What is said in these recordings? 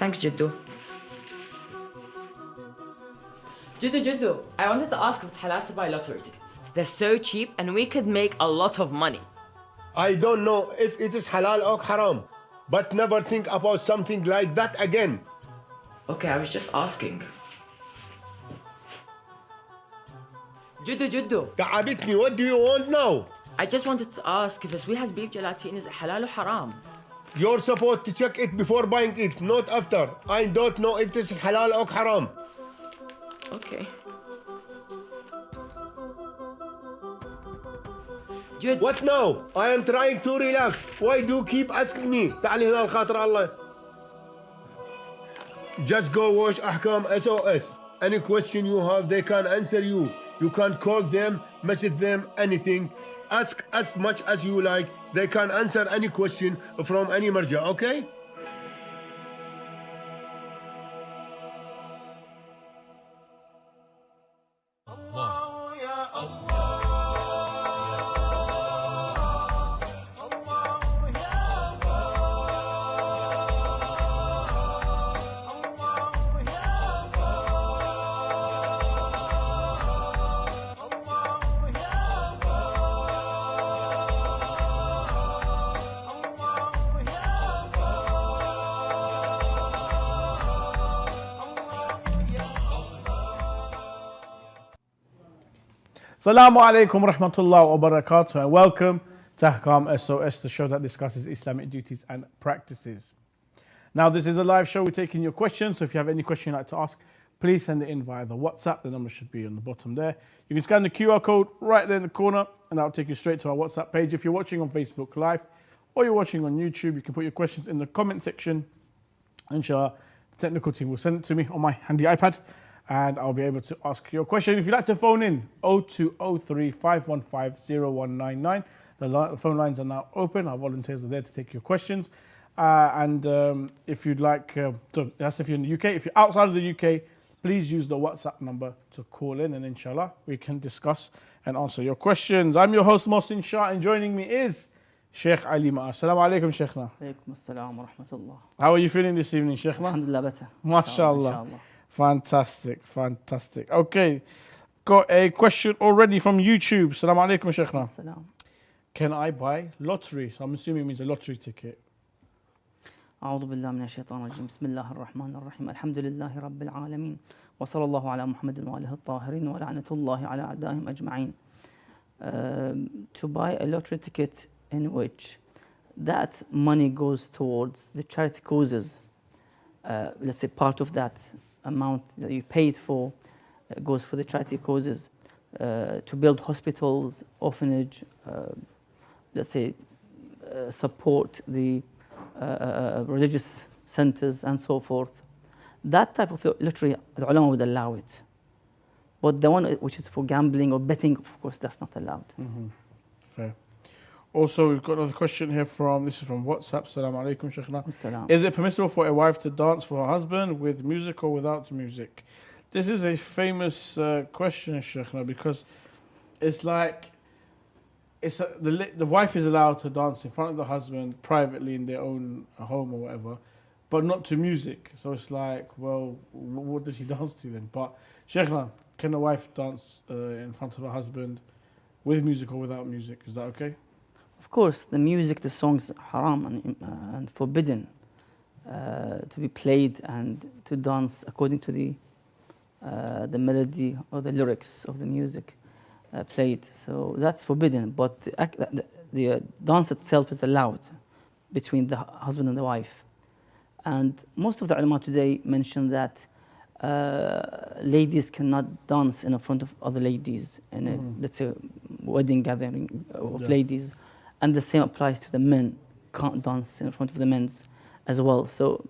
Thanks, Jiddu. Jiddu, I wanted to ask if it's halal to buy lottery tickets. They're so cheap and we could make a lot of money. I don't know if it is halal or haram, but never think about something like that again. Okay, I was just asking. Jiddu. تعبتني. What do you want now? I just wanted to ask if Sweet's beef gelatin is halal or haram. You're supposed to check it before buying it, not after. I don't know if this is halal or haram. Okay. What now? I am trying to relax. Why do you keep asking me? تعال هنا الخاطر الله. Just go watch Ahkam SOS. Any question you have, they can answer you. You can call them, message them, anything. Ask as much as you like. They can answer any question from any marja, okay? Assalamu alaikum wa rahmatullahi wa barakatuh, and welcome to Ahkam SOS, the show that discusses Islamic duties and practices. Now, this is a live show. We're taking your questions, so if you have any question you'd like to ask, please send it in via the WhatsApp. The number should be on the bottom there. You can scan the QR code right there in the corner, and that'll take you straight to our WhatsApp page. If you're watching on Facebook Live or you're watching on YouTube, you can put your questions in the comment section. Inshallah, the technical team will send it to me on my handy iPad, and I'll be able to ask your question. If you'd like to phone in, 0203 515 0199. The phone lines are now open. Our volunteers are there to take your questions. If you'd like, that's if you're in the UK. If you're outside of the UK, please use the WhatsApp number to call in, and inshallah, we can discuss and answer your questions. I'm your host, Mohsin Shah, and joining me is Sheikh Ali Ma'ar. Assalamu alaikum, Sheikhna. Alaikum assalam wa rahmatullah. How are you feeling this evening, Sheikhna? Alhamdulillah, better. MashaAllah. Fantastic. Okay, got a question already from YouTube. Assalamu alaikum, Sheikhna. Assalam. Can I buy lottery? So I'm assuming it means a lottery ticket. أعوذ بالله من الشيطان الرجيم بسم الله الرحمن الرحيم الحمد لله رب العالمين وصلى الله على محمد وآله الطاهرين ولعنة الله على أعدائهم أجمعين. To buy a lottery ticket in which that money goes towards the charity causes, let's say part of that amount that you paid for goes for the charity causes, to build hospitals, orphanage, let's say support the religious centers and so forth. That type of lottery, the ulama would allow it. But the one which is for gambling or betting, of course, that's not allowed. Mm-hmm. Fair. Also, we've got another question here this is from WhatsApp. Assalamu alaikum, Sheikhna. Assalam. Is it permissible for a wife to dance for her husband with music or without music? This is a famous question, Sheikhna, because it's like the wife is allowed to dance in front of the husband privately in their own home or whatever, but not to music. So it's like, well, what does she dance to then? But Sheikhna, can the wife dance in front of her husband with music or without music? Is that okay? Of course, the music, the songs, haram and forbidden to be played and to dance according to the melody or the lyrics of the music played. So that's forbidden. But the dance itself is allowed between the husband and the wife. And most of the ulama today mention that ladies cannot dance in front of other ladies in a, let's say, wedding gathering of ladies. And the same applies to the men, can't dance in front of the men as well. So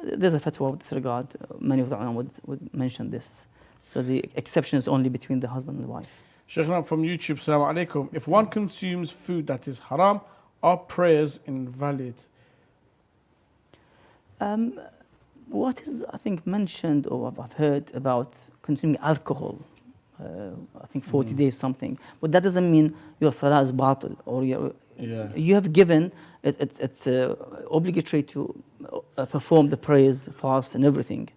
there's a fatwa with this regard. Many of the ulama would mention this. So the exception is only between the husband and the wife. Sheikhna from YouTube, Assalamu alaikum. If one consumes food that is haram, are prayers invalid? What is, I think, mentioned or I've heard about consuming alcohol, I think 40 days something. But that doesn't mean your salah is batil or you have given, it's obligatory to perform the prayers, fast, and everything.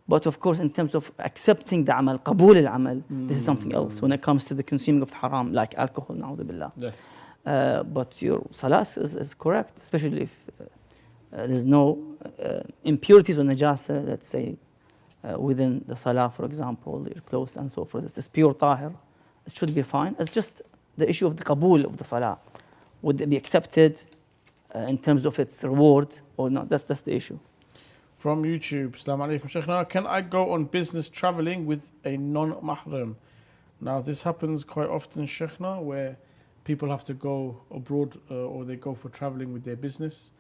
But of course, in terms of accepting the amal, qabul al-amal, this is something else. When it comes to the consuming of haram, like alcohol, na'udhu billah. Yes. But your salah is correct, especially if there's no impurities or najasa, let's say, within the salah, for example, your clothes and so forth. It's just pure tahir. It should be fine. It's just the issue of the qabul of the salah. Would it be accepted in terms of its reward or not? That's the issue. From YouTube, Assalamu alaikum, Sheikhna. Can I go on business traveling with a non-mahram? Now, this happens quite often, Sheikhna, where people have to go abroad or they go for traveling with their business.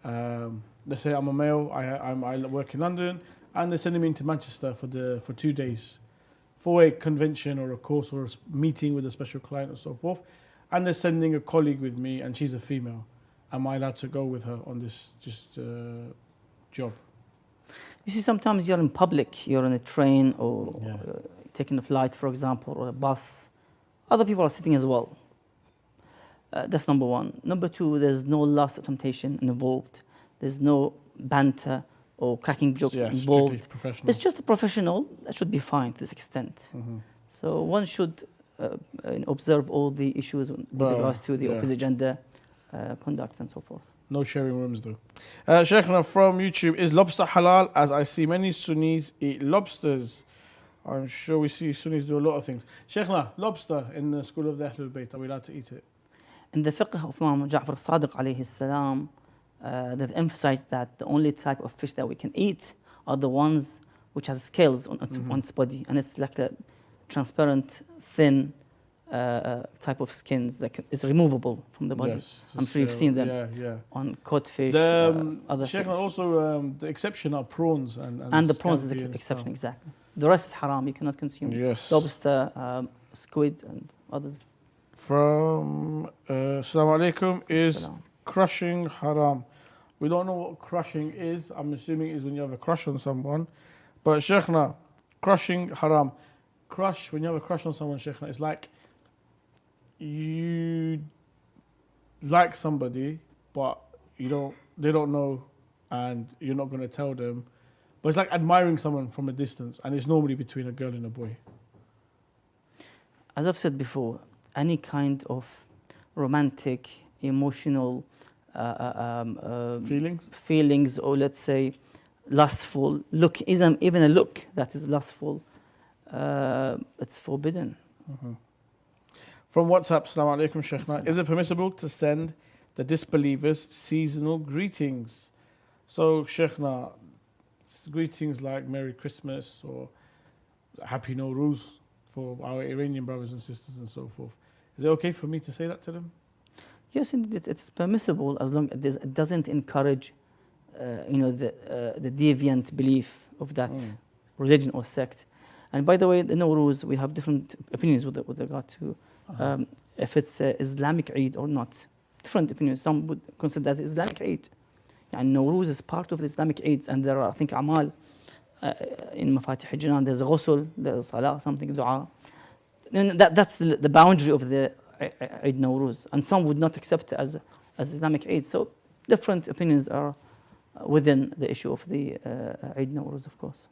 Let's say I'm a male, I work in London, and they're sending me into Manchester for 2 days for a convention or a course or a meeting with a special client and so forth. And they're sending a colleague with me, and she's a female. Am I allowed to go with her on this job? You see, sometimes you're in public, you're on a train or taking a flight, for example, or a bus. Other people are sitting as well. That's number one. Number two, there's no lust or temptation involved. There's no banter or cracking jokes involved. Professional. It's just a professional. That should be fine to this extent. So one should observe all the issues with regards to the opposite gender conducts and so forth. No sharing rooms though. Sheikhna from YouTube, is lobster halal? As I see many Sunnis eat lobsters. I'm sure we see Sunnis do a lot of things. Sheikhna, lobster in the school of the Ahlul Bayt, are we allowed to eat it? In the fiqh of Imam Ja'far as-Sadiq alayhi salam, they've emphasized that the only type of fish that we can eat are the ones which has scales on its body, and it's like a transparent, thin type of skins that is removable from the body. Yes, I'm sure you've seen them on codfish, other fish. Also, the exception are prawns and the prawns is an exception, exactly. The rest is haram, you cannot consume. Yes. Lobster, squid, and others. From Assalamu alaikum, is crushing haram? We don't know what crushing is. I'm assuming it is when you have a crush on someone. But Sheikhna, crushing haram. Crush, when you have a crush on someone, Sheikhna, it's like you like somebody, but they don't know, and you're not going to tell them. But it's like admiring someone from a distance, and it's normally between a girl and a boy. As I've said before, any kind of romantic, emotional feelings, or let's say lustful look, even a look that is lustful, it's forbidden. From WhatsApp, Assalamu alaikum, Sheikhna. Is it permissible to send the disbelievers seasonal greetings? So, Sheikhna, greetings like Merry Christmas or Happy Nowruz for our Iranian brothers and sisters and so forth. Is it okay for me to say that to them? Yes, indeed, it's permissible as long as it doesn't encourage, the deviant belief of that religion or sect. And by the way, the Nowruz, we have different opinions with regard to if it's Islamic Eid or not. Different opinions. Some would consider as Islamic Eid. And Nowruz is part of the Islamic Eids, and there are, I think, Amal in Mafatih Jinan. There's ghusl, there's salah, something, dua. And that's the boundary of the Eid Nowruz. And some would not accept it as Islamic Eid. So different opinions are within the issue of the Eid Nowruz, of course.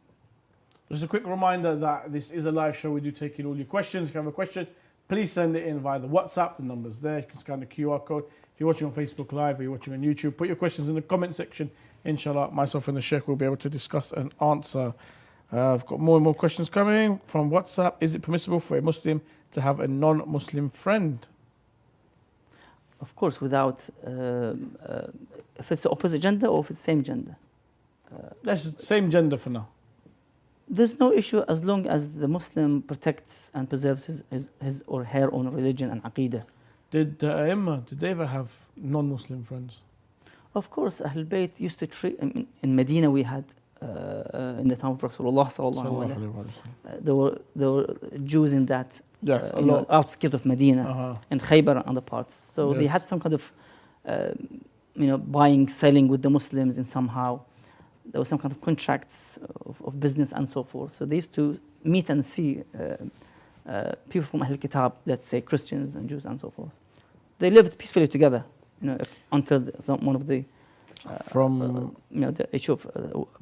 Just a quick reminder that this is a live show. We do take in all your questions. If you have a question, please send it in via the WhatsApp. The number's there. You can scan the QR code. If you're watching on Facebook Live or you're watching on YouTube, put your questions in the comment section. Inshallah, myself and the Sheikh will be able to discuss and answer. I've got more and more questions coming from WhatsApp. Is it permissible for a Muslim to have a non-Muslim friend? Of course, without, if it's the opposite gender or if it's same gender. That's same gender for now. There's no issue as long as the Muslim protects and preserves his or her own religion and aqidah. Did the Aimma, did they ever have non-Muslim friends? Of course, Ahlul Bayt used to treat, in Medina we had, in the time of Rasulullah sallallahu alaihi wasallam, there were Jews in that, outskirts of Medina, and Khaybar and other parts. So they had some kind of, buying, selling with the Muslims, and somehow there was some kind of contracts of business and so forth. So they used to meet and see people from Ahl Kitab, let's say Christians and Jews and so forth. They lived peacefully together, until one of the From the issue of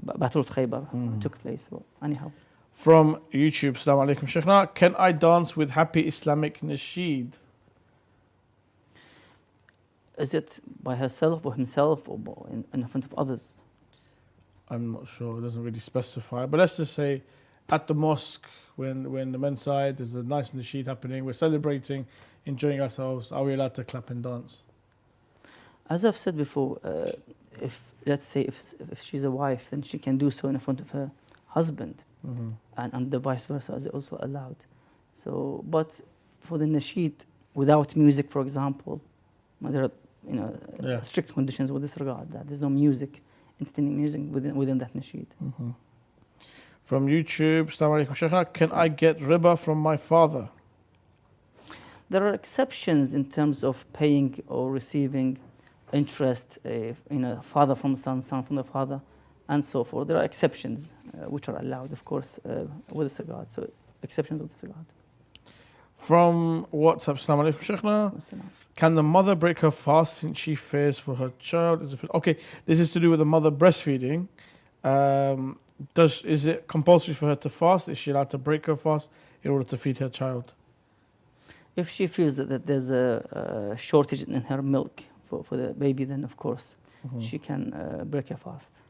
Battle of Khaybar took place. Well, anyhow. From YouTube, Assalamu alaikum Sheikhna. Can I dance with Happy Islamic Nasheed? Is it by herself or himself or in front of others? I'm not sure, it doesn't really specify. But let's just say at the mosque, when the men's side, there's a nice nasheed happening, we're celebrating, enjoying ourselves, are we allowed to clap and dance? As I've said before, if let's say if she's a wife, then she can do so in front of her husband, and the vice versa is also allowed. So, but for the nasheed without music, for example, there are strict conditions with this regard, that there's no music, entertaining music within that nasheed. From YouTube, Assalamu alaikum Sheikhna. Can I get riba from my father? There are exceptions in terms of paying or receiving interest, father from son, son from the father, and so forth. There are exceptions which are allowed, of course, with this regard. So exceptions with this regard. From WhatsApp, Assalamu alaikum Sheikhna. Can the mother break her fast since she fears for her child? Okay, this is to do with the mother breastfeeding. Is it compulsory for her to fast? Is she allowed to break her fast in order to feed her child? If she feels that there's a shortage in her milk for the baby, then of course she can break her fast.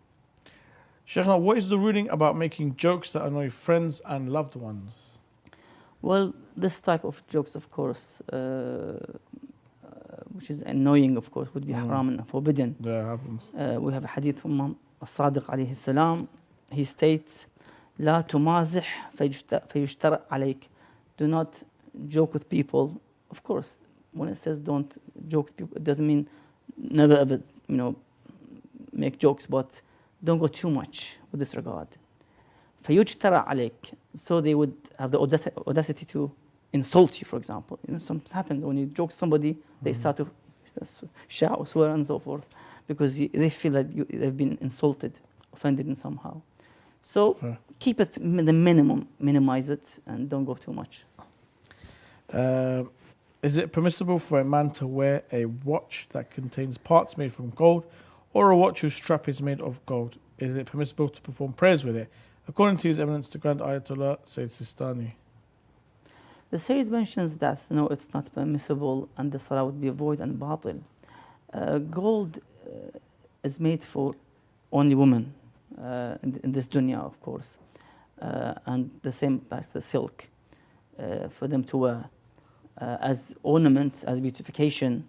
Sheikhna, what is the ruling about making jokes that annoy friends and loved ones? Well, this type of jokes, of course, which is annoying, of course, would be haram and forbidden. Yeah, it happens. We have a hadith from Imam As-Sadiq alayhi salam. He states, لا تمازح فيجترأ عليك. Do not joke with people. Of course, when it says don't joke with people, it doesn't mean never ever, make jokes, but don't go too much with this regard. فيجترأ عليك. So they would have the audacity to insult you, for example. Something happens when you joke somebody, they start to shout, swear, and so forth, because they feel that they've been insulted, offended in somehow. So keep it the minimum, minimize it, and don't go too much. Is it permissible for a man to wear a watch that contains parts made from gold, or a watch whose strap is made of gold? Is it permissible to perform prayers with it? According to His Eminence, the Grand Ayatollah Sayyid Sistani. The Sayyid mentions that no, it's not permissible, and the salah would be void and batil. Gold is made for only women in this dunya, of course, and the same as the silk for them to wear as ornaments, as beautification.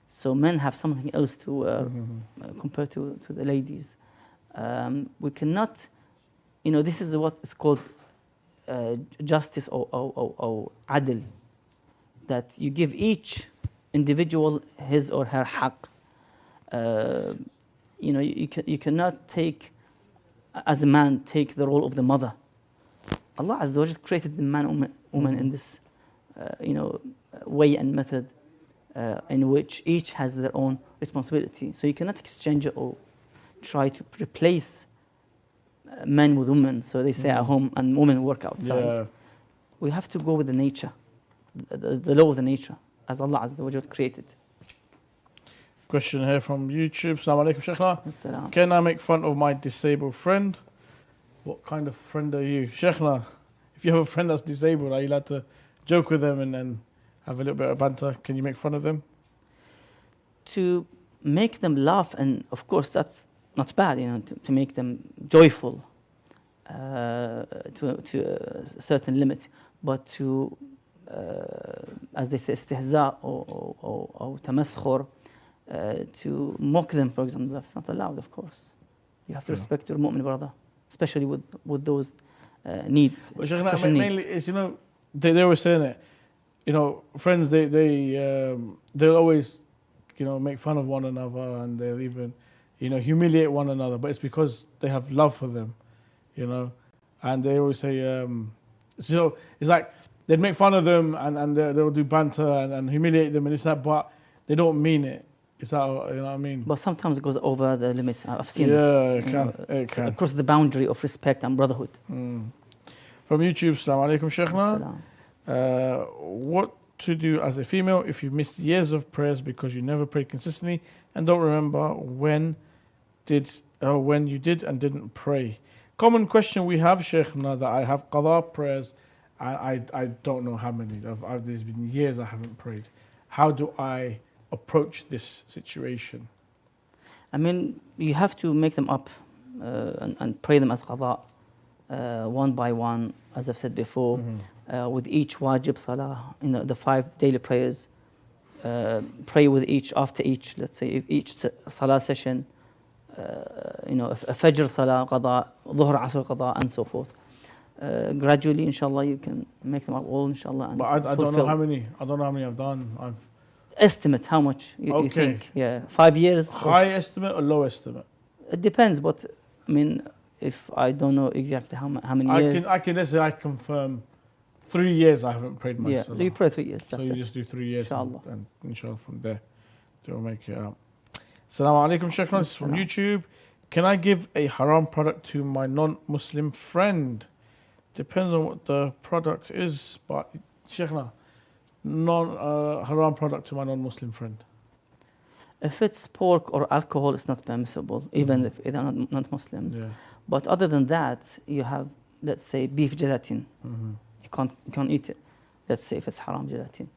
So men have something else to wear compared to the ladies. We cannot, this is what is called justice or adl, that you give each individual his or her haqq. You cannot take, as a man, take the role of the mother. Allah Azza wa Jalla created the man and woman in this way and method in which each has their own responsibility. So you cannot exchange it or try to replace men with women, so they stay at home and women work outside. Yeah. We have to go with the nature, the law of the nature, as Allah Azza wa Jalla created. Question here from YouTube. Assalamu alaikum Sheikhna. As-salam. Can I make fun of my disabled friend? What kind of friend are you? Sheikhna, if you have a friend that's disabled, are you allowed to joke with them and then have a little bit of banter? Can you make fun of them? To make them laugh, and of course that's not bad, to make them joyful to a certain limit, but to, as they say, istihza or tamaskhur, to mock them, for example, that's not allowed, of course. You have to respect your mu'min brother, especially with those needs. But Sheikhna, mainly is, they always saying it, friends, they'll always, make fun of one another, and they'll even, humiliate one another, but it's because they have love for them, and they always say, so it's like they'd make fun of them and they'll do banter and humiliate them and it's that, but they don't mean it. It's that, you know what I mean? But sometimes it goes over the limit. I've seen this. Yeah, it can. Across the boundary of respect and brotherhood. From YouTube, Assalamu alaikum Sheikhna. What to do as a female if you missed years of prayers because you never prayed consistently and don't remember when when you did and didn't pray. Common question we have, Sheikh, now that I have qada prayers, and I don't know how many. There's been years I haven't prayed. How do I approach this situation? I mean, you have to make them up and pray them as qada, one by one, as I've said before, with each wajib salah, the 5 daily prayers. Pray with each, after each, let's say, each salah session, a fajr salah qada, dhuhr asr qada, and so forth. Gradually, inshallah, you can make them up all, inshallah. But I don't know how many. I don't know how many I've done. Estimate how much you think. Yeah, 5 years. High estimate or low estimate? It depends, but I mean, if I don't know exactly how many years. Let's say I confirm 3 years I haven't prayed my salah. Yeah, you pray 3 years. So you just do 3 years, inshallah. And inshallah from there, they'll make it out. Assalamu alaikum, Sheikh. This is from YouTube. Can I give a haram product to my non-Muslim friend? Depends on what the product is, but Sheikh, haram product to my non-Muslim friend. If it's pork or alcohol, it's not permissible, even if they're not Muslims. Yeah. But other than that, you have, let's say, beef gelatin. You can't eat it. Let's say if it's haram gelatin,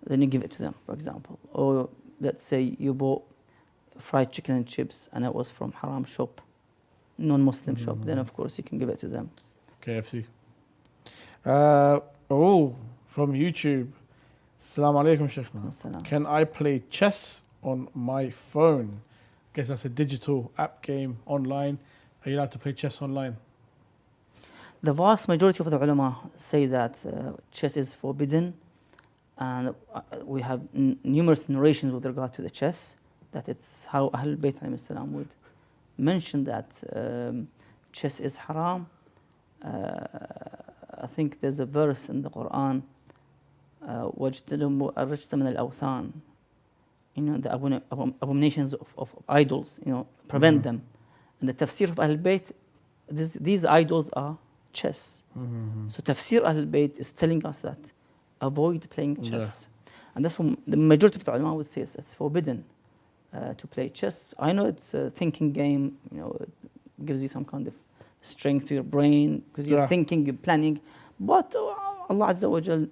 then you give it to them, for example. Or let's say you bought fried chicken and chips, and it was from haram shop, non-Muslim shop. Then of course you can give it to them. KFC. From YouTube. Assalamu alaikum, Sheikh. Assalam. Can I play chess on my phone? I guess that's a digital app game online. Are you allowed to play chess online? The vast majority of the ulama say that chess is forbidden, and we have numerous narrations with regard to the chess, that it's how Ahlul Bayt would mention that chess is haram. I think there's a verse in the Quran, وَاجْتَنِبُوا الرِّجْسَ مِنَ الْأَوْثَانِ, the abominations of idols, prevent them. And the tafsir of Ahlul Bayt, these idols are chess. So tafsir Ahlul Bayt is telling us that avoid playing chess. And that's what the majority of the ulama would say it's forbidden to play chess. I know it's a thinking game, it gives you some kind of strength to your brain because you're thinking, you're planning, but Allah Azza wa Jal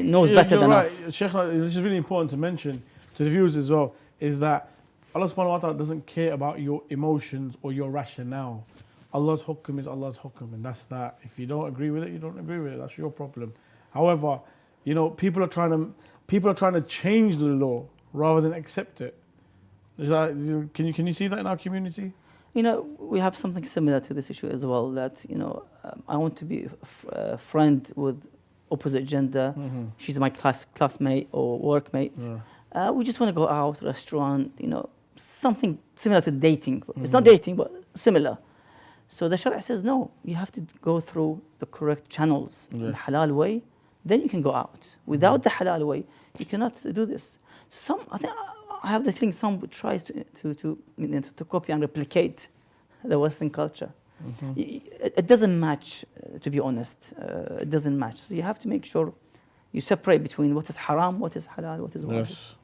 knows better than us. Sheikh, which is really important to mention to the viewers as well, is that Allah subhanahu wa ta'ala doesn't care about your emotions or your rationale. Allah's hukum is Allah's hukum, and that's that. If you don't agree with it, you don't agree with it. That's your problem. However, people are trying to change the law rather than accept it. Is that, can you see that in our community? We have something similar to this issue as well, that, I want to be a friend with opposite gender. She's my classmate or workmate. We just want to go out, restaurant, something similar to dating. It's not dating, but similar. So the Sharia says, no, you have to go through the correct channels, the halal way, then you can go out. Without the halal way, you cannot do this. I have the feeling some tries to copy and replicate the Western culture. It doesn't match, to be honest. It doesn't match. So you have to make sure you separate between what is haram, what is halal, what is wajib. Yes.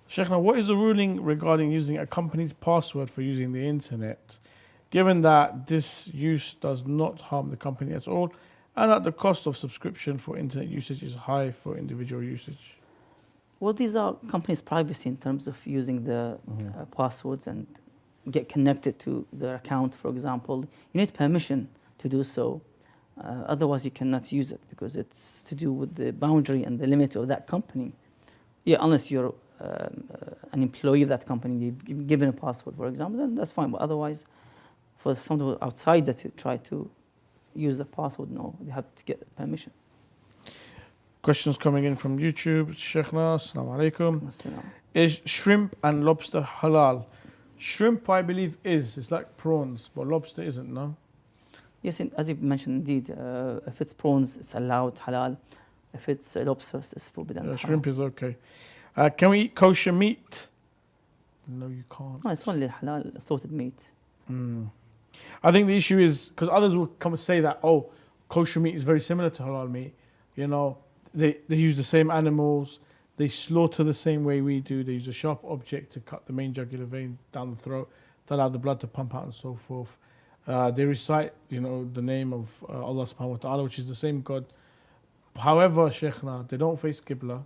Sheikh, now what is the ruling regarding using a company's password for using the internet, given that this use does not harm the company at all, and that the cost of subscription for internet usage is high for individual usage? Well, these are companies' privacy in terms of using the passwords and get connected to their account, for example. You need permission to do so. Otherwise, you cannot use it because it's to do with the boundary and the limit of that company. Yeah, unless you're an employee of that company, you've given a password, for example, then that's fine. But otherwise, for someone outside that to try to use the password, no, they have to get permission. Questions coming in from YouTube. Sheikhna, assalamu alaikum. Is shrimp and lobster halal? Shrimp, I believe, is. It's like prawns, but lobster isn't, no? Yes, as you mentioned, indeed. If it's prawns, it's allowed, halal. If it's lobster, it's forbidden. Shrimp is okay. Can we eat kosher meat? No, you can't. No, it's only halal, slaughtered meat. I think the issue is, because others will come and say that, kosher meat is very similar to halal meat. They use the same animals, they slaughter the same way we do, they use a sharp object to cut the main jugular vein down the throat. to allow the blood to pump out and so forth. They recite, the name of Allah subhanahu wa ta'ala, which is the same God. However, Sheikhna, they don't face Qibla.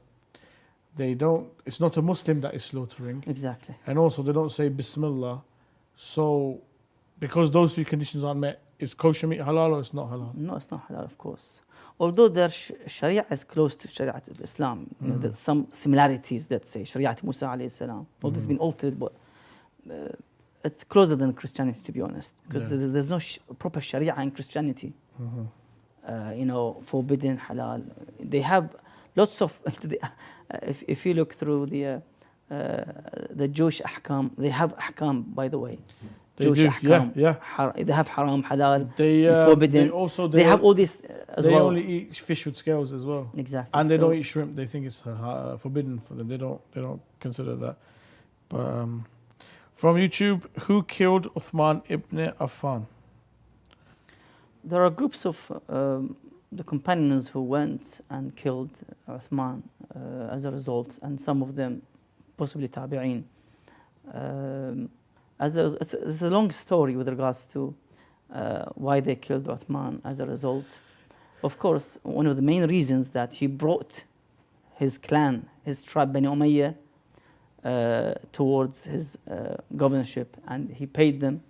It's not a Muslim that is slaughtering. Exactly. And also they don't say Bismillah. So, because those three conditions aren't met, is kosher meat halal or it's not halal? No, it's not halal, of course. Although their Sharia is close to Sharia of Islam, there's some similarities, let's say, Sharia Musa alayhi salam. Although it's been altered, but it's closer than Christianity, to be honest. Because there's no proper Sharia in Christianity. Forbidden, halal. They have lots of, if you look through the Jewish Ahkam, they have Ahkam, by the way. They Jewish do, Ahkam. yeah. They have haram, halal, forbidden. They have all this as they well. only eat fish with scales as well. Exactly. And they don't eat shrimp. They think it's forbidden for them. They don't consider that. But from YouTube, who killed Uthman ibn Affan? There are groups of the companions who went and killed Uthman as a result, and some of them possibly tabi'een. It's a long story with regards to why they killed Uthman as a result. Of course, one of the main reasons that he brought his clan, his tribe Bani Umayyah, towards his governorship, and he paid them,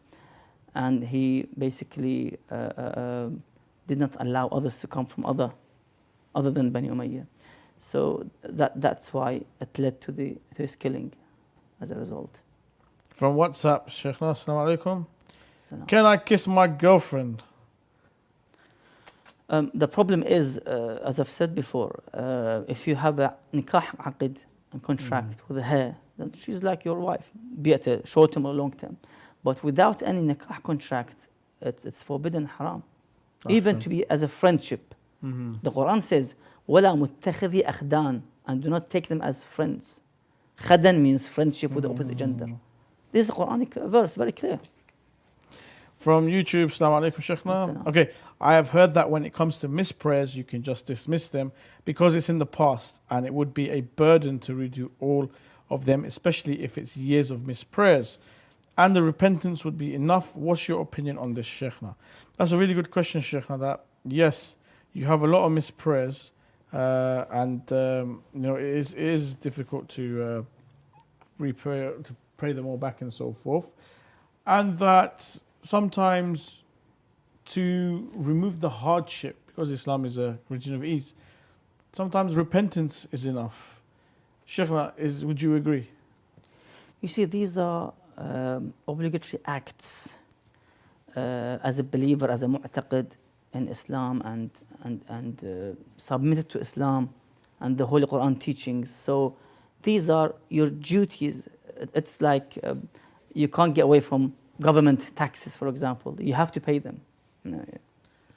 and he basically did not allow others to come from other than Bani Umayyah. So that's why it led to his killing as a result. From WhatsApp, Sheikhna, assalamu alaikum. Can I kiss my girlfriend? The problem is, as I've said before, if you have a nikah aqid and contract with her, then she's like your wife, be it a short term or long term. But without any nikah contract, it's forbidden, haram. Even to be as a friendship. The Quran says, وَلَا مُتَّخِذِ أَخْدَانِ, and do not take them as friends. Khadan means friendship with the opposite gender. This is a Quranic verse, very clear. From YouTube, assalamu alaikum, Sheikhna. Okay, I have heard that when it comes to missed prayers, you can just dismiss them because it's in the past, and it would be a burden to redo all of them, especially if it's years of missed prayers. And the repentance would be enough. What's your opinion on this, Sheikhna? That's a really good question, Sheikhna. That yes, you have a lot of missed prayers, and it is difficult to pray them all back and so forth, and that sometimes to remove the hardship, because Islam is a religion of ease, sometimes repentance is enough. Sheikhna, would you agree? You see, these are obligatory acts as a believer, as a mu'taqid in Islam, and submitted to Islam and the Holy Quran teachings. So these are your duties. It's like you can't get away from government taxes, for example. You have to pay them,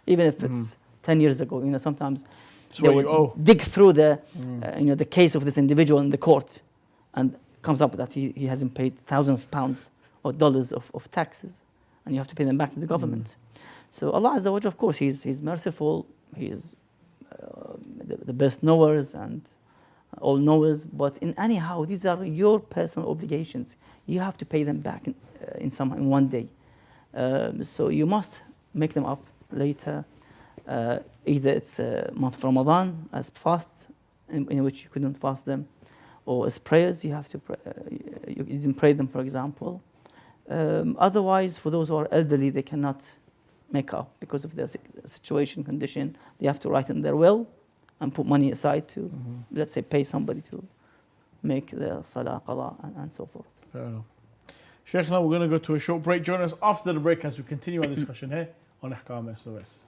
even if it's 10 years ago. Sometimes they will dig through the case of this individual in the court, and comes up that he hasn't paid thousands of pounds or dollars of taxes, and you have to pay them back to the government. So Allah Azza wa Jalla, of course, He's merciful. He is the best knowers and all knowers. But anyhow, these are your personal obligations. You have to pay them back in one day. So you must make them up later. Either it's a month of Ramadan as fast, in which you couldn't fast them, or as prayers, you have to pray, you didn't pray them, for example. Otherwise, for those who are elderly, they cannot make up because of their situation, condition. They have to write in their will and put money aside to, let's say, pay somebody to make their salah, qada, and so forth. Fair enough. Sheikhna, we're going to go to a short break. Join us after the break as we continue our discussion here on Ahkam SOS.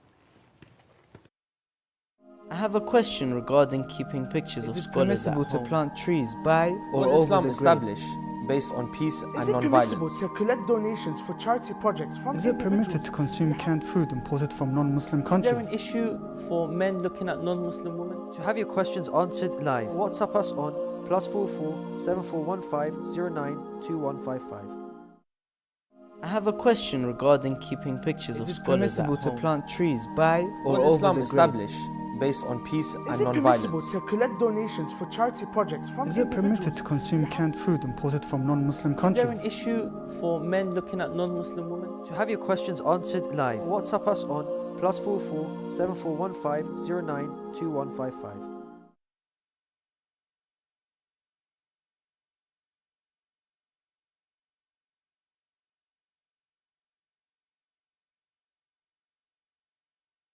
I have a question regarding keeping pictures of scholars. Is it permissible to plant trees by or Was over Islam the established graves? based on peace and Is it non-violence? permissible to collect donations for charity projects from Is it permitted to consume canned food imported from non-Muslim Is there countries? an issue for men looking at non-Muslim women? To have your questions answered live, WhatsApp us on +44 7415 092155. I have a question regarding keeping pictures Is of it scholars permissible at to home. plant trees by or Was over Islam the graves? established based on peace Is and it permissible non-violence? to collect donations for charity projects from Is it permitted to individuals? consume canned food imported from non-Muslim Is there an countries? issue for men looking at non-Muslim women? To have your questions answered live, WhatsApp us on +44 7415 09 2155.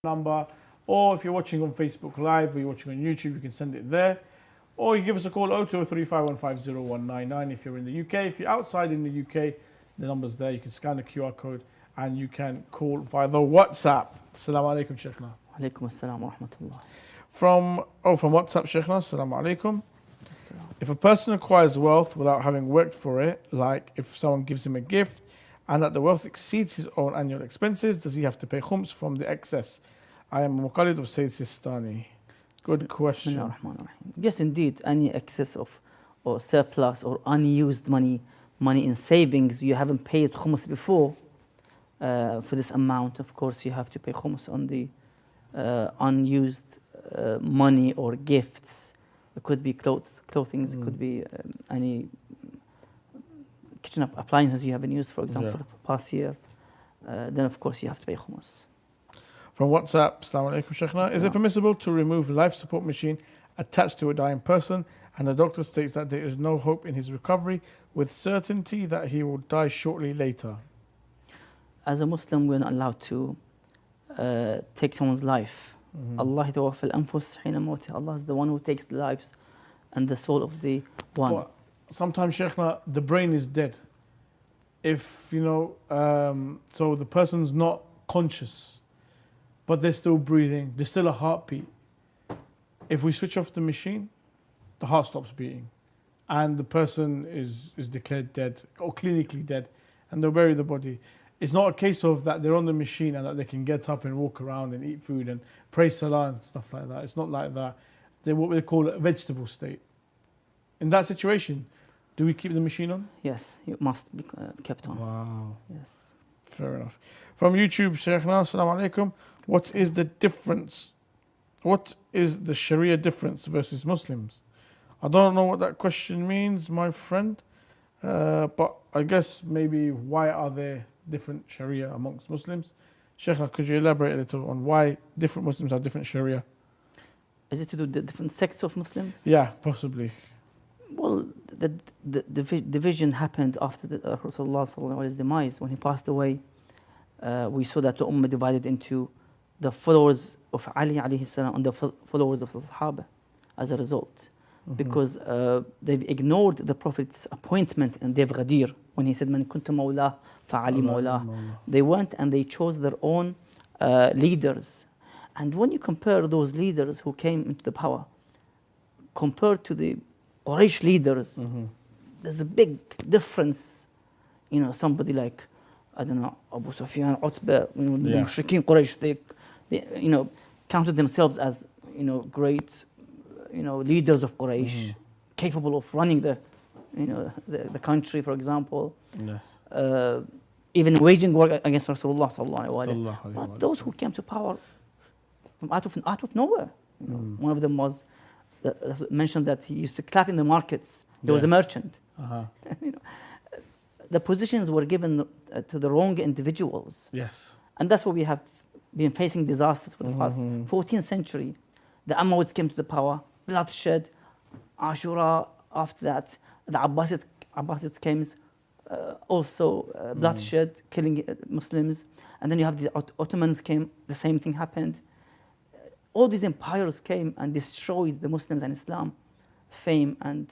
Number, or if you're watching on Facebook Live or you're watching on YouTube, you can send it there. Or you give us a call 0235150199 if you're in the UK. If you're outside in the UK, the number's there. You can scan the QR code and you can call via the WhatsApp. Assalamu alaikum, Sheikhna. Alaikum assalam wa rahmatullah. From WhatsApp, Sheikhna. Assalamu alaikum. If a person acquires wealth without having worked for it, like if someone gives him a gift and that the wealth exceeds his own annual expenses, does he have to pay khums from the excess? I am Muqallid of Sayyid Sistani. Good question. Bismillahir-Rahmanir-Rahim. Yes, indeed, any excess of or surplus or unused money in savings, you haven't paid khums before for this amount. Of course, you have to pay khums on the unused money or gifts. It could be clothing, it could be any kitchen appliances you haven't used, for example, for the past year. Then, of course, you have to pay khums. From WhatsApp, Assalamu alaikum, Sheikhna. Is it permissible to remove life support machine attached to a dying person and the doctor states that there is no hope in his recovery with certainty that he will die shortly later? As a Muslim, we're not allowed to take someone's life. Allah Allah is the one who takes the lives and the soul of the one. But sometimes, Sheikhna, the brain is dead. If, so the person's not conscious, but they're still breathing, there's still a heartbeat. If we switch off the machine, the heart stops beating and the person is declared dead or clinically dead and they'll bury the body. It's not a case of that they're on the machine and that they can get up and walk around and eat food and pray salah and stuff like that. It's not like that. They're what we call a vegetable state. In that situation, do we keep the machine on? Yes, it must be kept on. Wow. Yes. Fair enough. From YouTube, Sheikhna, Assalamu alaikum. What is the difference? What is the Sharia difference versus Muslims? I don't know what that question means, my friend. But I guess maybe why are there different Sharia amongst Muslims? Sheikhna, could you elaborate a little on why different Muslims have different Sharia? Is it to do with the different sects of Muslims? Yeah, possibly. Well, the division happened after the Rasulullah's demise. When he passed away, we saw that the Ummah divided into the followers of Ali alayhi salam and the followers of the Sahaba as a result. Because they've ignored the Prophet's appointment in Dev Ghadir when he said, Man kuntu mawlah fa'ali mawlah. They went and they chose their own leaders. And when you compare those leaders who came into the power, compared to the Quraysh leaders, there's a big difference. Somebody like, I don't know, Abu Sufyan, Utbah, the Mushrikeen Quraysh, they counted themselves as, great, leaders of Quraysh, capable of running the country, for example. Yes. Even waging war against Rasulullah sallallahu alaihi wasallam. But those who came to power from out of nowhere. One of them was mentioned that he used to clap in the markets. He was a merchant. The positions were given to the wrong individuals. Yes. And that's why we have been facing disasters for the past 14th century. The Umayyads came to the power, bloodshed, Ashura after that. The Abbasids came, also bloodshed, killing Muslims. And then you have the Ottomans came, the same thing happened. All these empires came and destroyed the Muslims and Islam fame and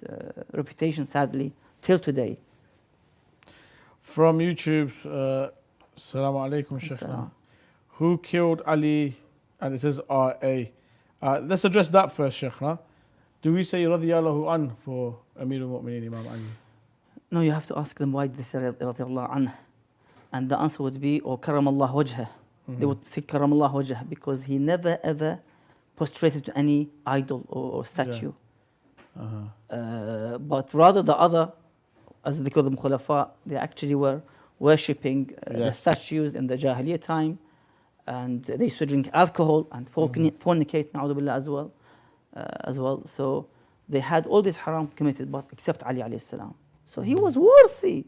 reputation, sadly, till today. From YouTube, Assalamu alaikum, Sheikhna. Who killed Ali? And it says R.A. Let's address that first, Sheikhna. Do we say radiyallahu an for Amir al-Mu'mineen Imam Ali? No, you have to ask them why they say radiyallahu an. And the answer would be, or karamallah wajhah. They would say karamallah wajhah because he never ever prostrated to any idol or statue. But rather the other, as they call them khulafa, they actually were worshipping the statues in the Jahiliyyah time. and they used to drink alcohol and fornicate, na'udhu billah, as well. So they had all this haram committed, but except Ali alayhi salam. So he was worthy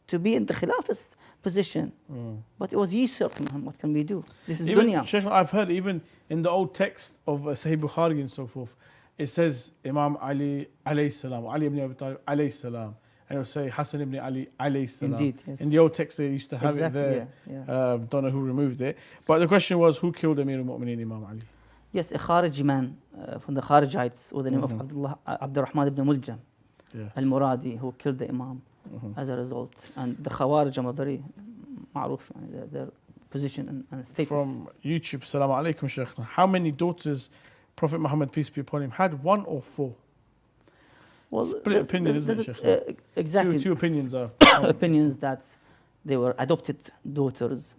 to be in the Khilafah's position, but it was usurped from him. What can we do? This is Even, dunya. Sheikh, I've heard even in the old text of Sahih Bukhari and so forth, it says Imam Ali alayhi salam, Ali ibn Abi Talib alayhi salam, and it'll say Hassan ibn Ali alayhi salam. Indeed, yes. In the old text they used to have Exactly, it there. yeah. Don't know who removed it. But the question was, who killed Amir al-Mu'mineen, Imam Ali? Yes, a Khariji man from the Kharijites with the name of Abdurrahman ibn Muljam al-Muradi, who killed the Imam as a result. And the Khawarij are very ma'ruf, their position and status. From YouTube, Assalamu alaikum, Sheikh. How many daughters Prophet Muhammad, peace be upon him, had? 1 or 4? Well, Split opinion, isn't it, Sheikh? Exactly. Two opinions are. Opinions that they were adopted daughters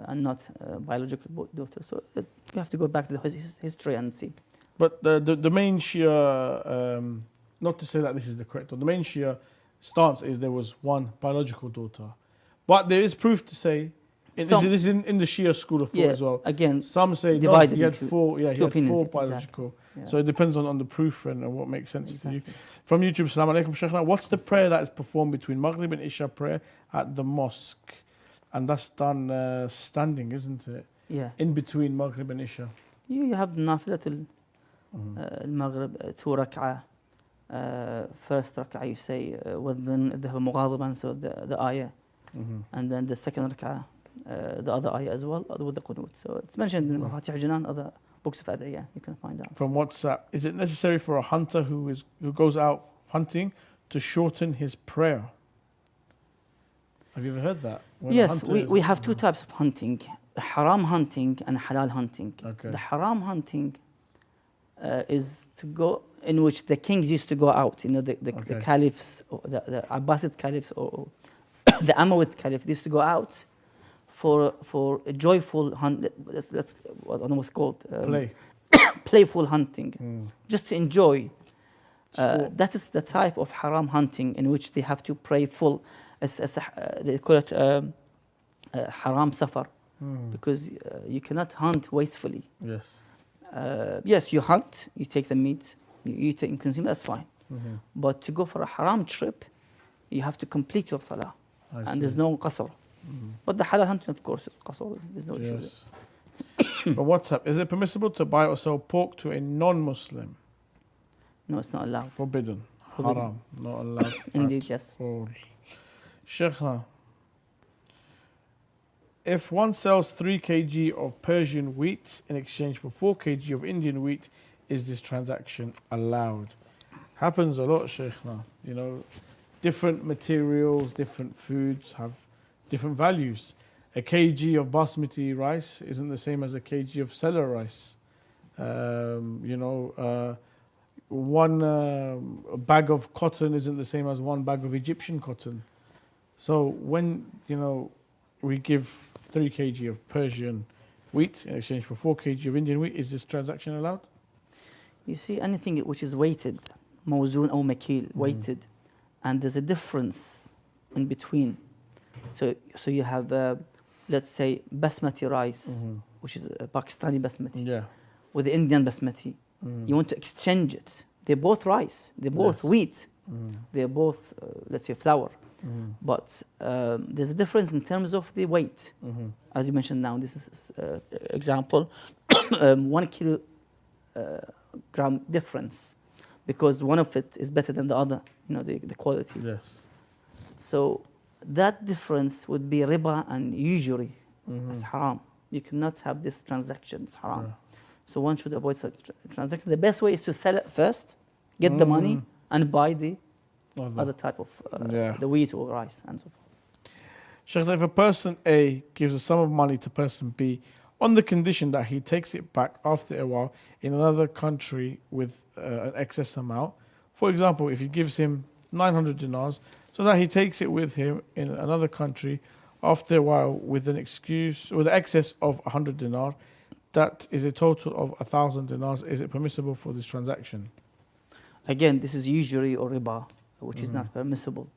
and not biological daughters. So you have to go back to the history and see. But the main Shia, not to say that this is the correct one, the main Shia stance is there was 1 biological daughter. But there is proof to say, this is in the Shia school of thought as well. Again, some say no, he had 4, he had 4 biological. Exactly. So it depends on the proof and what makes sense to you. From YouTube, Assalamu alaikum, Shaykhna. What's the prayer that is performed between Maghrib and Isha prayer at the mosque? And that's done standing, isn't it? Yeah. In between Maghrib and Isha. You have Nafilatul al-Maghrib, 2 rak'ah. First rak'ah you say, وَذَّنْ إِذْهَبَ مُغَاضِبًا, so the ayah. And then the second rak'ah, the other ayah as well, with the qunut. So it's mentioned in Mafatih Jinan, other books of ad'iyah, you can find out. From WhatsApp, is it necessary for a hunter who goes out hunting to shorten his prayer? Have you ever heard that? Yes, we have 2 types of hunting, haram hunting and halal hunting. Okay. The haram hunting is to go, in which the kings used to go out, the caliphs, or the Abbasid caliphs, or the Umayyad caliph, they used to go out for a joyful hunt. That's what was called playful hunting, just to enjoy. That is the type of haram hunting in which they have to pray full. They call it haram safar, because you cannot hunt wastefully. Yes. Yes, you hunt, you take the meat, you eat it and consume, that's fine. But to go for a haram trip, you have to complete your salah. And there's no qasr. But the halal hunting, of course, is qasr. There's no issue. From WhatsApp, is it permissible to buy or sell pork to a non-Muslim? No, it's not allowed. Forbidden. Haram. Not allowed. Indeed, yes. Sheikhna, if one sells 3 kg of Persian wheat in exchange for 4 kg of Indian wheat, is this transaction allowed? Happens a lot, Sheikhna. You know, different materials, different foods have different values. A kg of basmati rice isn't the same as a kg of cellar rice. One bag of cotton isn't the same as 1 bag of Egyptian cotton. So when, we give 3 kg of Persian wheat in exchange for 4 kg of Indian wheat, is this transaction allowed? You see, anything which is weighted, mawzoon or makil, weighted, and there's a difference in between. So you have, let's say, basmati rice, which is a Pakistani basmati, with the Indian basmati. You want to exchange it. They're both rice, they're both wheat, they're both, let's say, flour. But there's a difference in terms of the weight. As you mentioned now, this is example, 1 kilogram difference, because one of it is better than the other, the quality. Yes. So that difference would be riba and usury. It's haram. You cannot have this transaction, it's haram. So one should avoid such transaction. The best way is to sell it first, get the money, and buy the other type of the wheat or rice and so forth. Sheikh, if a person A gives a sum of money to person B on the condition that he takes it back after a while in another country with an excess amount, for example, if he gives him 900 dinars, so that he takes it with him in another country after a while with an excess of 100 dinar, that is a total of 1,000 dinars. Is it permissible for this transaction? Again, this is usury or riba, which is not permissible.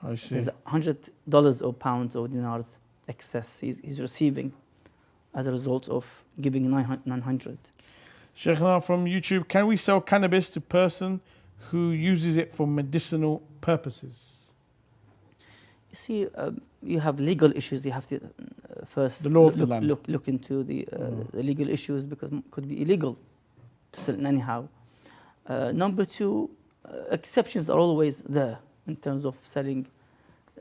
I see. There's $100 or pounds or dinars excess he's receiving. as a result of giving 900. Sheikhna from YouTube, can we sell cannabis to person who uses it for medicinal purposes? You see, you have legal issues. You have to first The law of the land. look into the legal issues, because it could be illegal to sell it anyhow. Number two, exceptions are always there in terms of selling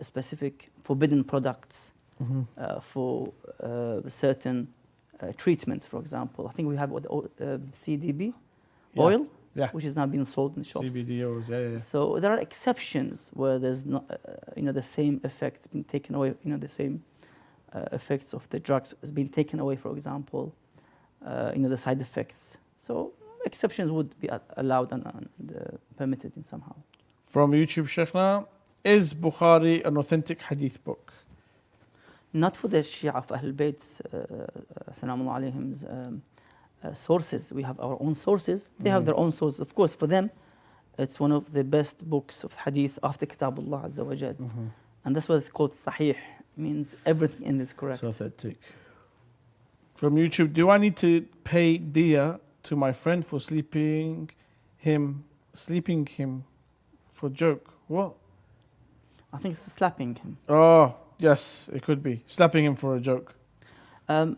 specific forbidden products for certain treatments, for example. I think we have CDB oil, which is now being sold in shops. CBD oils, yeah. So there are exceptions where there's not, the same effects being taken away. The same effects of the drugs has been taken away. For example, the side effects. So exceptions would be allowed and permitted in somehow. From YouTube, Sheikhna, is Bukhari an authentic hadith book? Not for the Shia of Ahl Bayt, Salamu alayhim's sources. We have our own sources. They have their own sources. Of course, for them, it's one of the best books of hadith after Kitabullah Azza wa Jal. And that's why it's called Sahih. Means everything in it is correct. It's authentic. From YouTube, do I need to pay diya to my friend for sleeping him for joke? What? I think it's slapping him. Oh, yes, it could be. Slapping him for a joke. The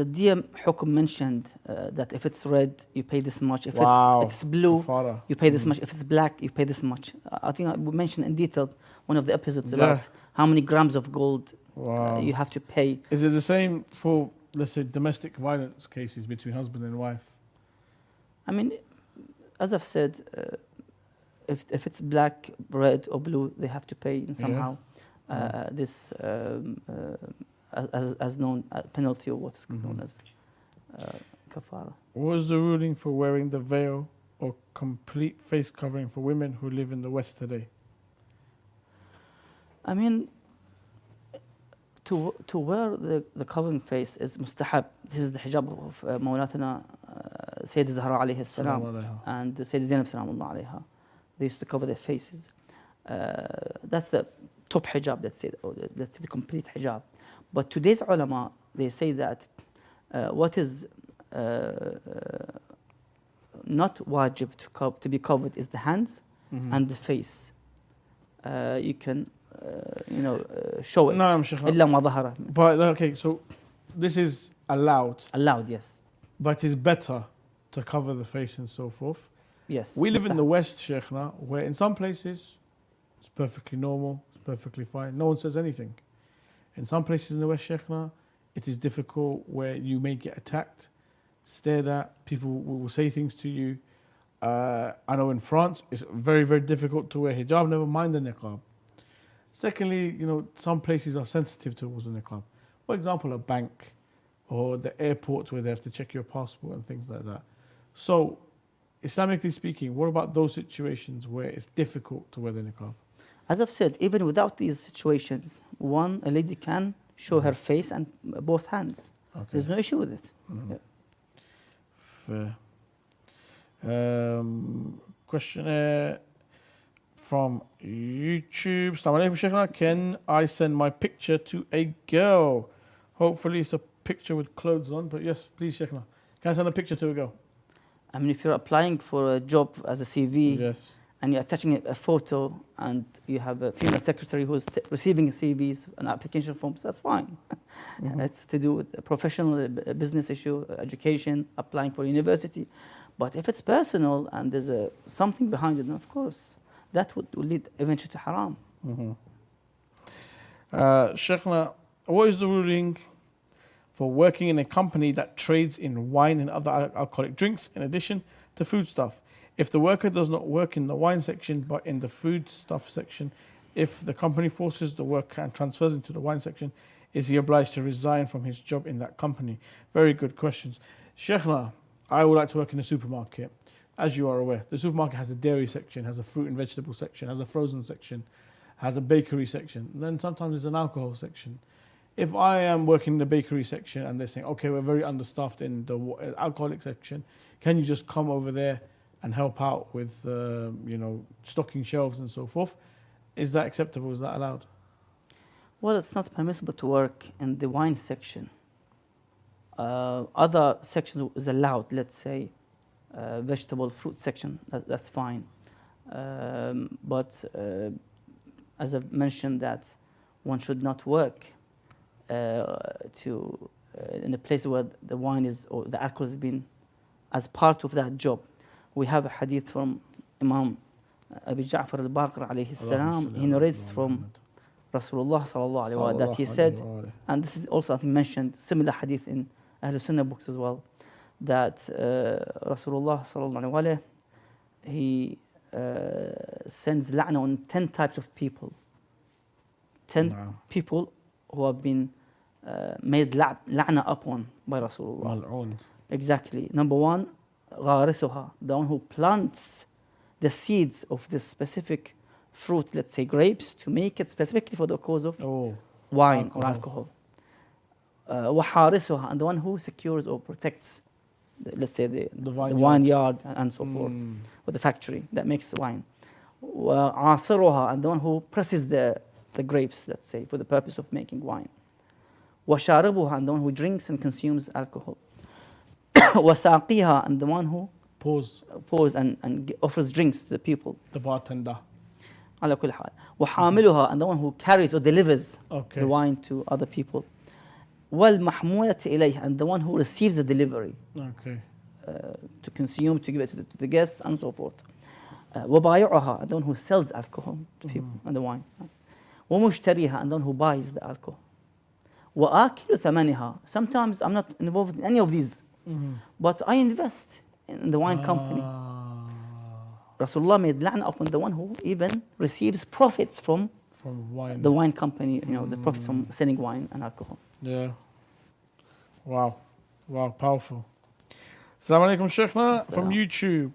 DM Hukum mentioned that if it's red, you pay this much. If it's blue, Kafara. you pay this much. If it's black, you pay this much. I think we mentioned in detail one of the episodes about how many grams of gold you have to pay. Is it the same for, let's say, domestic violence cases between husband and wife? I mean, as I've said, if it's black, red, or blue, they have to pay in somehow this as known penalty, or what's known as kafara. What is the ruling for wearing the veil or complete face covering for women who live in the West today? I mean, to wear the covering face is mustahab. This is the hijab of Mawlatana Sayyid Zahra alayhi salam and Sayyid Zainab salamullah alayha. They used to cover their faces. That's the top hijab, let's say, or let's say the complete hijab. But today's ulama, they say that what is not wajib to be covered is the hands and the face. You can, show it. No, Sheikh. إلا ما ظهر. But okay, so this is allowed. Allowed, yes. But it's better to cover the face and so forth. Yes. We live in the West, Sheikhna, where in some places it's perfectly normal, it's perfectly fine. No one says anything. In some places in the West, Sheikhna, it is difficult where you may get attacked, stared at, people will say things to you. I know in France, it's very, very difficult to wear hijab, never mind the niqab. Secondly, some places are sensitive towards the niqab. For example, a bank or the airport where they have to check your passport and things like that. So, Islamically speaking, what about those situations where it's difficult to wear the niqab? As I've said, even without these situations, a lady can show her face and both hands. Okay. There's no issue with it. Fair. Question from YouTube. Assalamu alaikum, Sheikhna. Can I send my picture to a girl? Hopefully it's a picture with clothes on, but yes, please, Sheikhna. Can I send a picture to a girl? I mean, if you're applying for a job as a CV, yes, and you're attaching a photo, and you have a female secretary who's receiving CVs and application forms, that's fine. It's to do with a professional, a business issue, education, applying for university. But if it's personal and there's something behind it, then of course, that would lead eventually to haram. Sheikhna, what is the ruling for working in a company that trades in wine and other alcoholic drinks in addition to foodstuff? If the worker does not work in the wine section but in the foodstuff section, if the company forces the worker and transfers into the wine section, is he obliged to resign from his job in that company? Very good questions. Sheikhna, I would like to work in a supermarket. As you are aware, the supermarket has a dairy section, has a fruit and vegetable section, has a frozen section, has a bakery section, and then sometimes there's an alcohol section. If I am working in the bakery section and they're saying, okay, we're very understaffed in the alcoholic section, can you just come over there and help out with, stocking shelves and so forth? Is that acceptable? Is that allowed? Well, it's not permissible to work in the wine section. Other sections is allowed, let's say, vegetable, fruit section, that's fine. But as I've mentioned, that one should not work in a place where the wine is, or the alcohol has been as part of that job. We have a hadith from Imam Abi Ja'far al-Baqir alayhi salam. He narrates from Rasulullah sallallahu alayhi wa that he said, and this is also I think mentioned, similar hadith in Ahl Sunnah books as well, that Rasulullah sallallahu alayhi wa he sends la'na on 10 types of people. 10 people who have been made la'na upon by Rasulullah. Exactly. Number 1, غارسها, the one who plants the seeds of this specific fruit, let's say grapes, to make it specifically for the cause of wine or alcohol. وحارسها, and the one who secures or protects, let's say the vineyard and so forth, or the factory that makes wine. وعاصرها, and the one who presses the grapes, let's say, for the purpose of making wine. وشاربها, and the one who drinks and consumes alcohol. وساقيها, and the one who pours and offers drinks to the people. The bartender. على كل حال. وحاملها, and the one who carries or delivers the wine to other people. والمحمولة إليه, and the one who receives the delivery. To consume, to give it to the guests, and so forth. وبايعها, and the one who sells alcohol to people and the wine. ومشتريها, and the one who buys the alcohol. وآكل ثمنها, sometimes I'm not involved in any of these, but I invest in the wine company. Rasulullah made la'na upon the one who even receives profits from wine. The wine company, the profits from selling wine and alcohol. Yeah. Wow, powerful. Assalamu alaikum, Sheikhna, from YouTube.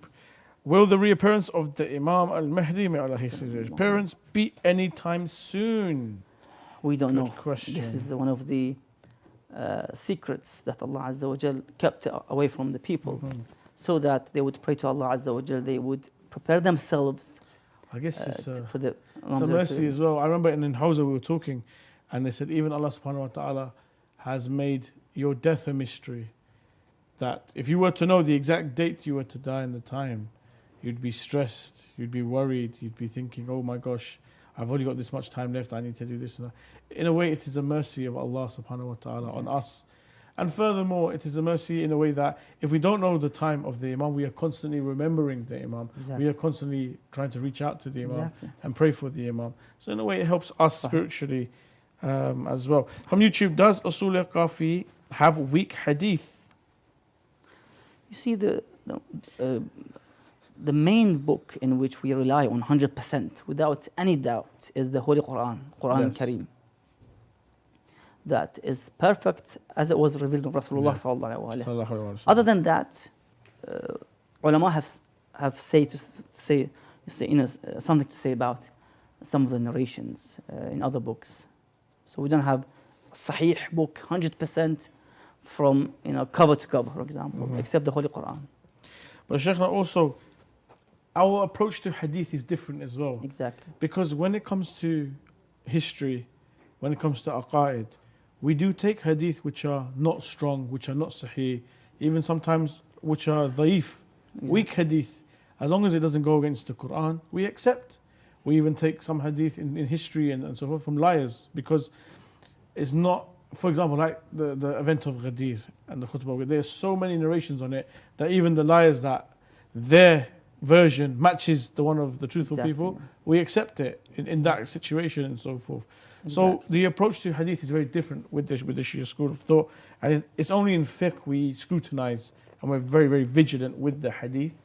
Will the reappearance of the Imam al-Mahdi, may Allah his appearance, be anytime soon? We don't know. Question. This is one of the secrets that Allah Azza wa Jal kept away from the people, so that they would pray to Allah Azza wa Jal, they would prepare themselves. I guess it's for the mercy as well. I remember in Hausa we were talking, and they said even Allah subhanahu wa ta'ala has made your death a mystery. That if you were to know the exact date you were to die and the time, you'd be stressed, you'd be worried, you'd be thinking, oh my gosh, I've only got this much time left, I need to do this and that. In a way, it is a mercy of Allah subhanahu wa ta'ala on us. And furthermore, it is a mercy in a way that if we don't know the time of the Imam, we are constantly remembering the Imam. We are constantly trying to reach out to the Imam and pray for the Imam. So in a way, it helps us spiritually as well. From YouTube, does Usul al-Qafi have weak hadith? You see, the main book in which we rely on 100% without any doubt is the Holy Quran, Quran Kareem. That is perfect as it was revealed to Rasulullah sallallahu alaihi wasallam. Other than that, ulama have something to say about some of the narrations in other books. So we don't have a Sahih book 100% from cover to cover, for example, except the Holy Quran. But Sheikhna, also, our approach to hadith is different as well. Exactly. Because when it comes to history, when it comes to aqaid, we do take hadith which are not strong, which are not sahih, even sometimes which are dhaif, weak hadith. As long as it doesn't go against the Quran, we accept. We even take some hadith in history and so forth from liars, because it's not, for example, like the event of Ghadir and the khutbah, there's so many narrations on it that even the liars that their version matches the one of the truthful people, we accept it in that situation and so forth. So the approach to hadith is very different with the Shia school of thought, and it's only in fiqh we scrutinize and we're very, very vigilant with the hadith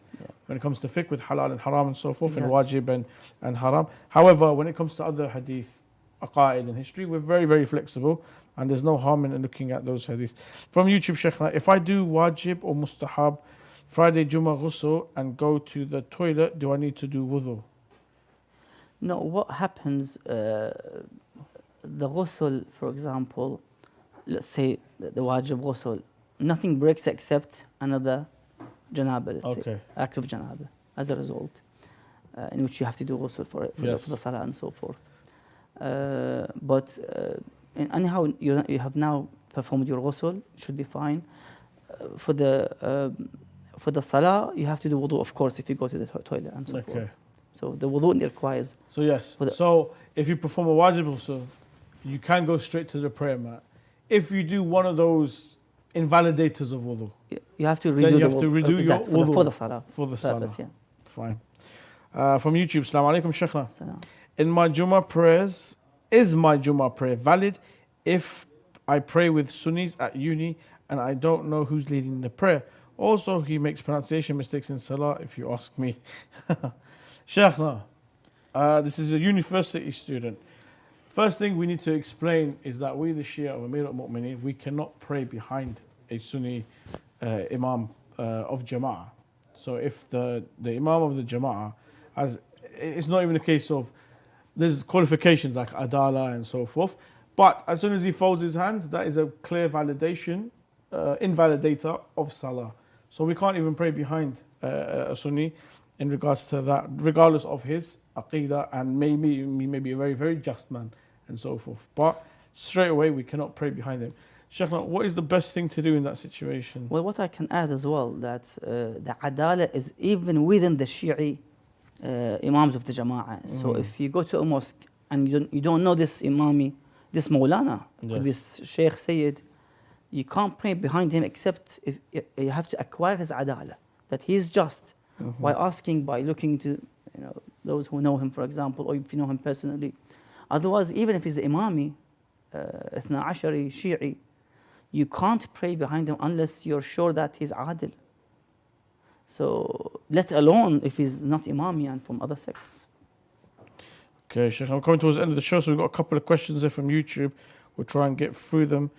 when it comes to fiqh, with halal and haram and so forth, and wajib and haram. However, when it comes to other hadith, aqaid and history, we're very, very flexible, and there's no harm in looking at those hadith. From YouTube, Sheikhna, if I do wajib or mustahab, Friday Jummah ghusl and go to the toilet, do I need to do wudu? No, what happens, the ghusl, for example, let's say the wajib ghusl, nothing breaks except another janaba, let's say, act of janaba, as a result, in which you have to do ghusl for the salah and so forth. But anyhow, you have now performed your ghusl, should be fine. For the salah, you have to do wudu, of course, if you go to the toilet and so forth. So the wudu requires. So yes. So if you perform a wajib ghusl, you can go straight to the prayer mat. If you do one of those invalidators of wudu, you have to redo then you the have to wudu. redo your Exactly, wudu for the salah. For the purpose, salah. yeah. Fine. From YouTube, Assalamu alaikum, Sheikhna. Salam. In my Jummah prayers, is my Jummah prayer valid if I pray with Sunnis at uni and I don't know who's leading the prayer? Also, he makes pronunciation mistakes in Salah, if you ask me. Sheikhna, this is a university student. First thing we need to explain is that we, the Shia of Amir al-Mu'mineen, we cannot pray behind a Sunni Imam of Jama'ah. So if the Imam of the Jama'ah, it's not even a case of, there's qualifications like Adala and so forth, but as soon as he folds his hands, that is a clear validation, invalidator of Salah. So we can't even pray behind a Sunni in regards to that, regardless of his aqidah, and maybe he may be a very, very just man and so forth. But straight away, we cannot pray behind him. Sheikhna, what is the best thing to do in that situation? Well, what I can add as well, that the adala is even within the Shi'i Imams of the Jama'ah. So if you go to a mosque and you don't know this Imami, this Maulana, could be Sheikh Sayyid, you can't pray behind him except if you have to acquire his adala, that he's just, by asking, by looking to those who know him, for example, or if you know him personally. Otherwise, even if he's the Imami, Ithna Ashari, Shi'i, you can't pray behind him unless you're sure that he's adil. So, let alone if he's not Imami and from other sects. Okay, Sheikh, I'm coming towards the end of the show, so we've got a couple of questions there from YouTube. We'll try and get through them.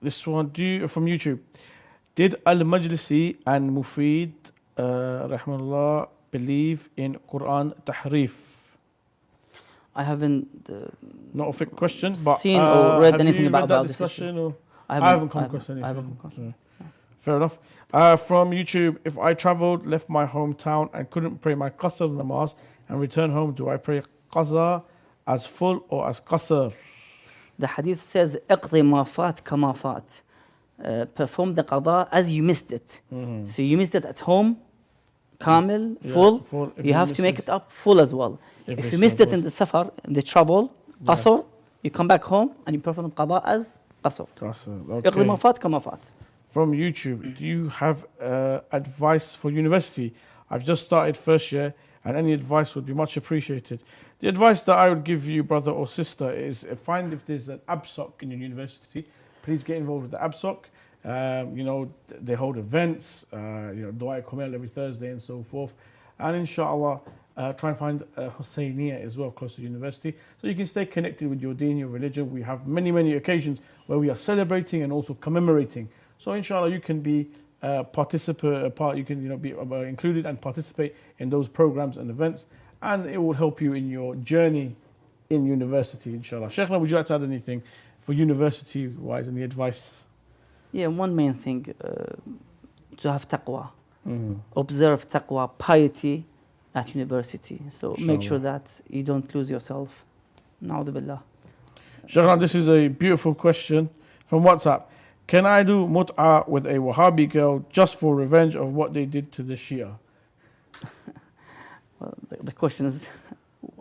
This one from YouTube. Did Al-Majlisi and Mufid, rahmanullah, believe in Quran tahrif? I haven't not a fit question, but seen or read anything about that this discussion. Or I haven't come across anything. Fair enough. From YouTube, if I travelled, left my hometown and couldn't pray my qasr namaz and return home, do I pray qaza as full or as qasr? The hadith says, اقضي ما فات كما فات. Perform the qada as you missed it. So you missed it at home, kamil, full. You have to make it up full as well. If you missed it in the safar, in the travel, qasr, you come back home and you perform qada as qasr. اقضي ما فات كما فات. From YouTube, do you have advice for university? I've just started first year and any advice would be much appreciated. The advice that I would give you, brother or sister, is find if there's an ABSOC in your university. Please get involved with the ABSOC. They hold events, Dua Komel every Thursday and so forth. And inshallah, try and find a Husseiniya as well, close to university. So you can stay connected with your deen, your religion. We have many, many occasions where we are celebrating and also commemorating. So inshallah, you can be you can be included and participate in those programs and events, and it will help you in your journey in university, inshallah. Sheikhna, would you like to add anything for university-wise, any advice? Yeah, one main thing, to have taqwa. Observe taqwa, piety at university. So inshallah, make sure that you don't lose yourself. Na'udhu billah. Sheikhna, this is a beautiful question from WhatsApp. Can I do mut'ah with a Wahhabi girl just for revenge of what they did to the Shia? Well, the question is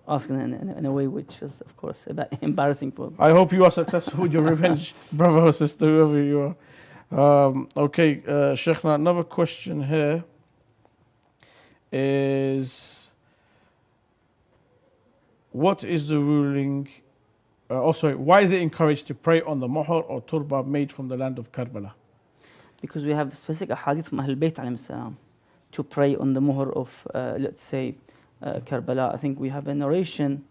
asking in a way which is, of course, a bit embarrassing for. I hope you are successful with your revenge, brother or sister, whoever you are. Okay, Sheikhna, another question here is, what is the ruling? Why is it encouraged to pray on the muhr or turba made from the land of Karbala? Because we have specific hadith from Ahl Bayt alayhim salam to pray on the muhr of, let's say, Karbala. I think we have a narration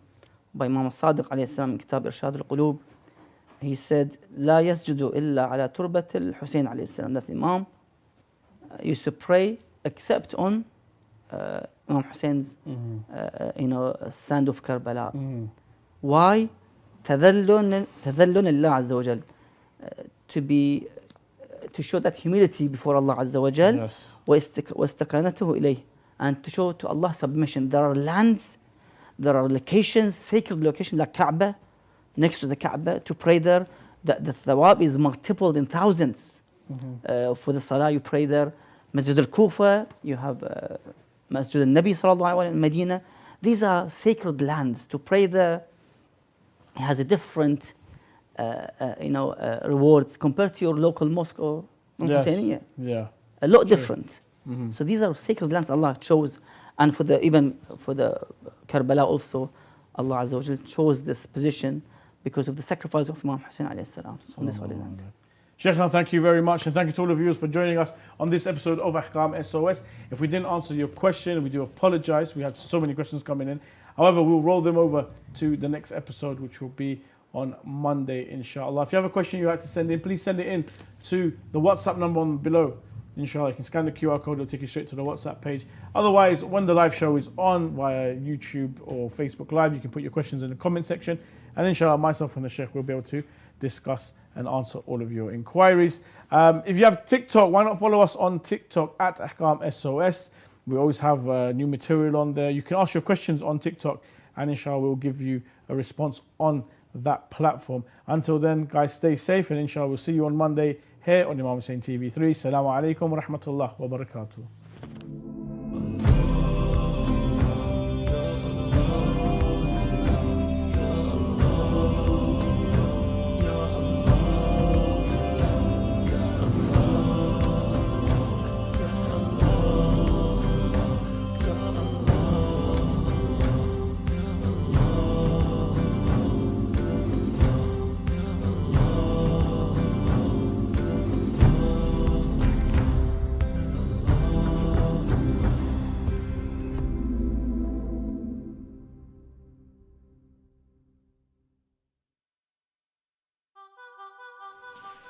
by Imam Sadiq alayhi salam in Kitab Irshad al-Qulub. He said, لا يسجد إلا على تربة الحسين alayhi salam. That Imam used to pray except on Imam Hussein's, sand of Karbala. Why? تذلل الله عز وجل, to show that humility before Allah عز وجل, واستكانته إليه, and to show to Allah submission. There are lands, there are locations, sacred locations like Kaaba, next to the Kaaba, to pray there. the thawab is multiplied in thousands. For the salah, you pray there. Masjid al-Kufa, you have Masjid al-Nabi sallallahu alaihi wasallam in Medina. These are sacred lands. To pray there, it has a different, rewards compared to your local mosque or Husseiniya. Yeah. A lot different. So these are sacred lands Allah chose, and even for the Karbala also, Allah Azza wa Jal chose this position because of the sacrifice of Imam Hussein alayhi salam on this holy land. Sheikh, thank you very much, and thank you to all of you for joining us on this episode of Ahkam SOS. If we didn't answer your question, we do apologize. We had so many questions coming in. However, we'll roll them over to the next episode, which will be on Monday, inshallah. If you have a question you'd like to send in, please send it in to the WhatsApp number on below. Inshallah, you can scan the QR code, it'll take you straight to the WhatsApp page. Otherwise, when the live show is on via YouTube or Facebook Live, you can put your questions in the comment section. And inshallah, myself and the Sheikh will be able to discuss and answer all of your inquiries. If you have TikTok, why not follow us on TikTok at Ahkam SOS. We always have new material on there. You can ask your questions on TikTok, and inshallah, we'll give you a response on that platform. Until then, guys, stay safe, and inshallah, we'll see you on Monday here on Imam Hussein TV 3. Assalamu alaikum wa rahmatullah wa barakatuh.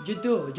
جدو